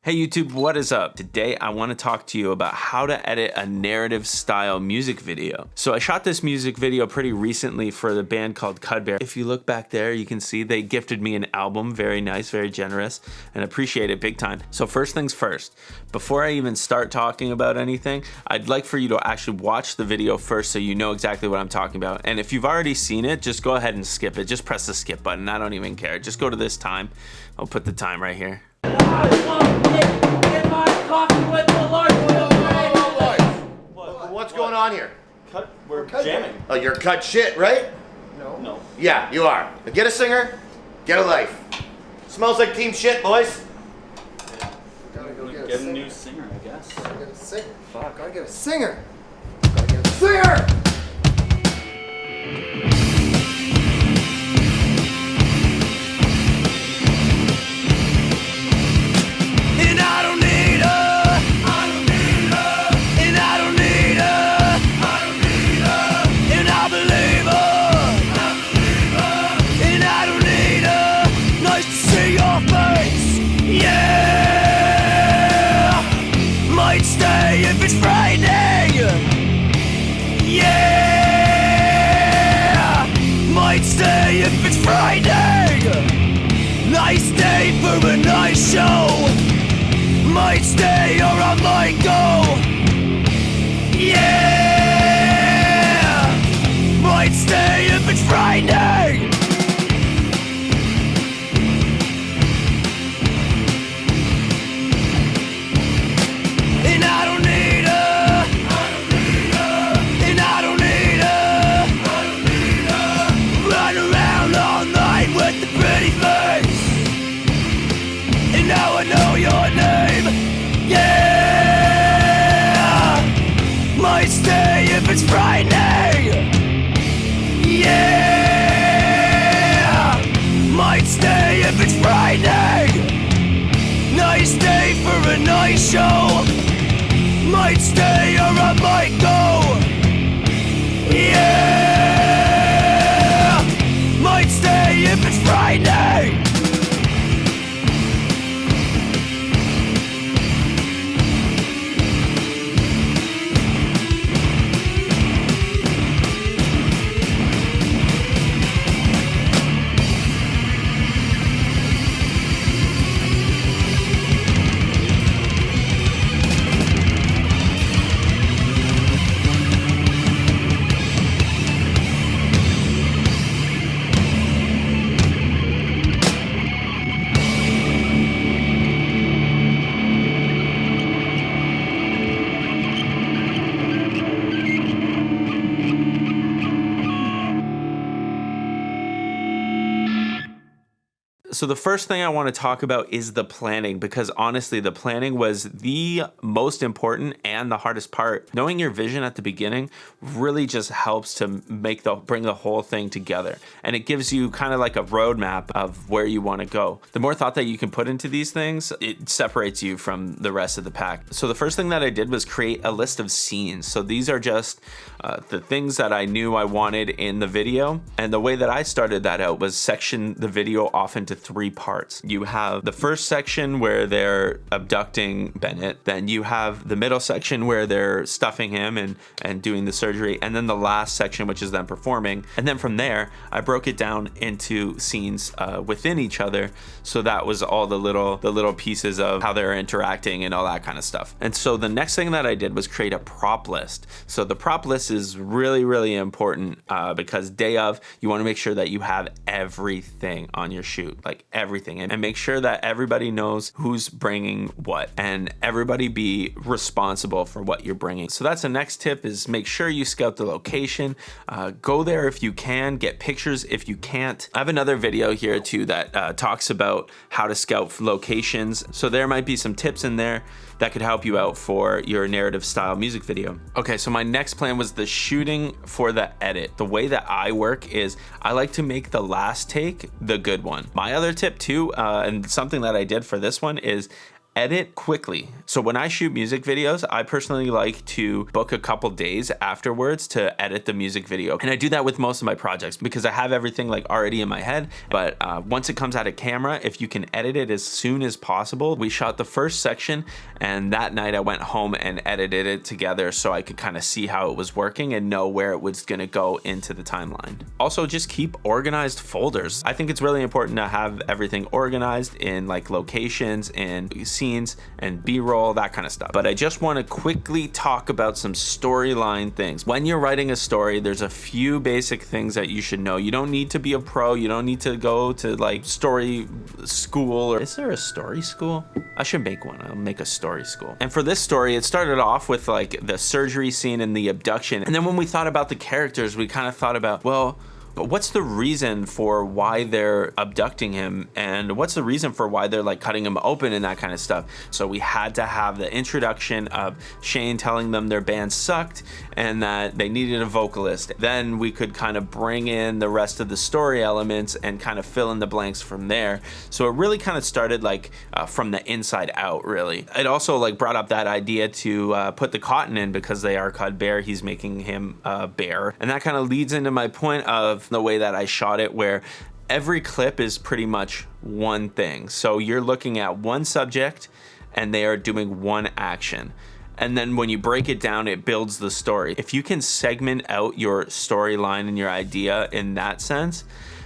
Hey YouTube, what is up? Today I want to talk to you about how to edit a narrative style music video. So I shot this music video pretty recently for the band called Cudbear. If you look back there, you can see they gifted me an album, very nice, very generous, and appreciate it big time. So first things first, before I even start talking about anything, I'd like for you to actually watch the video first so you know exactly what I'm talking about. And if you've already seen it, just go ahead and skip it. Just press the skip button, I don't even care. Just go to this time. I'll put the time right here. What's going on here? We're jamming. Oh, you're cut shit, right? No. Yeah, you are. Now get a singer, get a life. Smells like team shit, boys. Gotta go get a new singer, I guess. Gotta get a singer. Fuck. Gotta get a singer. Gotta get a singer! And I don't need her. I don't need her. And I don't need her. I don't need her. And I believe her. I believe her. And I don't need her. Nice to see your face. Yeah. Might stay if it's frightening. Yeah. Might stay if it's frightening. Nice day for a nice show. Might stay or I might go. Yeah. Might stay if it's frightening. And I don't need her. I don't need her. And I don't need her. I don't need her. Run around all night with the pretty face. And now I know your name. Yeah. Might stay if it's frightening. Yeah. Might stay if it's frightening. Nice day for a nice show. Might stay or I might go. Yeah. Might stay if it's frightening. So the first thing I want to talk about is the planning, because honestly, the planning was the most important and the hardest part. Knowing your vision at the beginning really just helps to bring the whole thing together. And it gives you kind of like a roadmap of where you want to go. The more thought that you can put into these things, it separates you from the rest of the pack. So the first thing that I did was create a list of scenes. So these are just the things that I knew I wanted in the video. And the way that I started that out was section the video off into 3 parts. You have the first section where they're abducting Bennett, then you have the middle section where they're stuffing him and doing the surgery, and then the last section, which is them performing. And then from there, I broke it down into scenes within each other. So that was all the little pieces of how they're interacting and all that kind of stuff. And so the next thing that I did was create a prop list. So the prop list is really, really important because day of, you want to make sure that you have everything on your shoot, like everything, and make sure that everybody knows who's bringing what and everybody be responsible for what you're bringing. So that's the next tip, is make sure you scout the location. Go there if you can, get pictures if you can't. I have another video here too that talks about how to scout locations. So there might be some tips in there that could help you out for your narrative style music video. Okay, so my next plan was the shooting for the edit. The way that I work is I like to make the last take the good one. My other tip too, and something that I did for this one, is edit quickly. So when I shoot music videos, I personally like to book a couple days afterwards to edit the music video. And I do that with most of my projects because I have everything like already in my head. But once it comes out of camera, if you can edit it as soon as possible. We shot the first section, and that night I went home and edited it together so I could kind of see how it was working and know where it was gonna go into the timeline. Also, just keep organized folders. I think it's really important to have everything organized in like locations and scenes and B-roll, that kind of stuff. But I just want to quickly talk about some storyline things. When you're writing a story, there's a few basic things that you should know. You don't need to be a pro. You don't need to go to like story school. Or is there a story school? I should make one. I'll make a story school. And for this story, it started off with like the surgery scene and the abduction. And then when we thought about the characters, we kind of thought about, well, but what's the reason for why they're abducting him, and what's the reason for why they're like cutting him open and that kind of stuff? So we had to have the introduction of Shane telling them their band sucked and that they needed a vocalist. Then we could kind of bring in the rest of the story elements and kind of fill in the blanks from there. So it really kind of started like from the inside out, really. It also like brought up that idea to put the cotton in because they are Cudbear. He's making him a bear. And that kind of leads into my point of the way that I shot it, where every clip is pretty much one thing. So you're looking at one subject and they are doing one action. And then when you break it down, it builds the story. If you can segment out your storyline and your idea in that sense,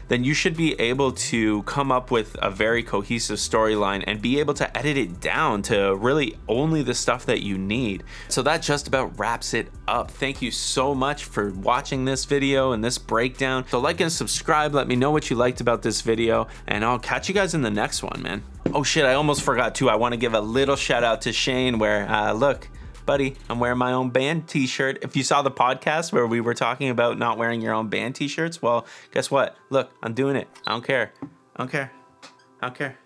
then you should be able to come up with a very cohesive storyline and be able to edit it down to really only the stuff that you need. So that just about wraps it up. Thank you so much for watching this video and this breakdown. So like and subscribe, let me know what you liked about this video, and I'll catch you guys in the next one, man. Oh shit, I almost forgot too. I want to give a little shout out to Shane where, look, buddy, I'm wearing my own band t-shirt. If you saw the podcast where we were talking about not wearing your own band t-shirts, well, guess what? Look, I'm doing it. I don't care. I don't care. I don't care.